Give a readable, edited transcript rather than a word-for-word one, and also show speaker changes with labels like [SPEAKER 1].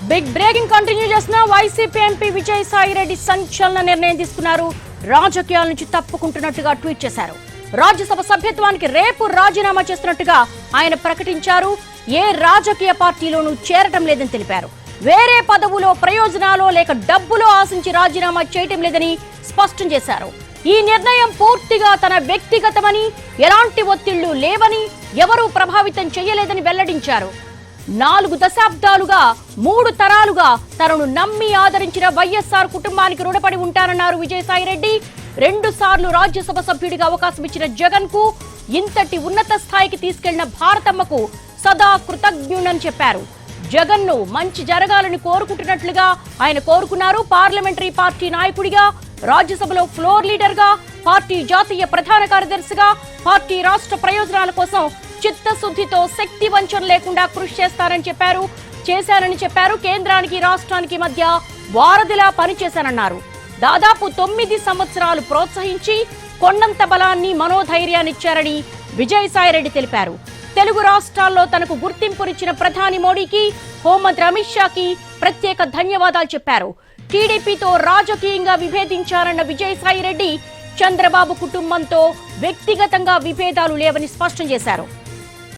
[SPEAKER 1] Big breaking continue చేసిన YCP MP Vijayasai Reddy సంచలన నిర్ణయం తీసుకున్నారు. రాజకీయాల నుంచి తప్పుకుంటున్నట్టుగా ట్వీట్ చేశారు. రాజ్యసభ సభ్యత్వానికి రేపు రాజీనామా చేస్తున్నట్టుగా ఆయన ప్రకటించారు. ఏ రాజకీయ పార్టీలోనూ చేరటం లేదని తెలిపారు. వేరే పదవులో ప్రయోజనాలో లేక డబ్బులో ఆశించి రాజీనామా చేయటం లేదని స్పష్టం చేశారు. ఈ నిర్ణయం పూర్తిగా తన వ్యక్తిగతమని, ఎలాంటి ఒత్తిళ్లు లేవని, ఎవరూ ప్రభావితం చేయలేదని వెల్లడించారు. 4 దశాబ్దాలుగా 3 తరాలుగా తనను నమ్మి ఆదరించిన వైఎస్ఆర్ కుటుంబానికి రుణపడి ఉంటానన్నారు విజయసాయిరెడ్డి. 2 సార్లు రాజ్యసభ సభ్యుడిగా అవకాశం ఇచ్చిన జగన్ కు, ఇంతటి ఉన్నత స్థాయికి తీసుకెళ్లిన భారతమ్మకు సదా కృతజ్ఞుడని చెప్పారు. జగన్ ను మంచి జరగాలని కోరుకుంటున్నట్లుగా ఆయన కోరుకున్నారు. పార్లమెంటరీ పార్టీ నాయకుడిగా, రాజ్యసభలో ఫ్లోర్ లీడర్ గా, పార్టీ జాతీయ ప్రధాన కార్యదర్శిగా పార్టీ రాష్ట్ర ప్రయోజనాల కోసం చిత్తశుద్ధితో శక్తి వంచన లేకుండా కృషి చేశారని చెప్పారు. కేంద్రానికి రాష్ట్రానికి మధ్య వారధిలా పనిచేశారన్నారు. దాదాపు 9 సంవత్సరాలు ప్రోత్సహించి కొండంత బలాన్ని, మనోధైర్యాన్నిచ్చారని విజయసాయిరెడ్డి తెలిపారు. తెలుగు రాష్ట్రాల్లో తనకు గుర్తింపునిచ్చిన ప్రధాని మోడీకి, హోంమంత్రి అమిత్ షాకి ప్రత్యేక ధన్యవాదాలు చెప్పారు. టీడీపీతో రాజకీయంగా విభేదించారన్న విజయసాయిరెడ్డి చంద్రబాబు కుటుంబంతో వ్యక్తిగతంగా విభేదాలు లేవని స్పష్టం చేశారు.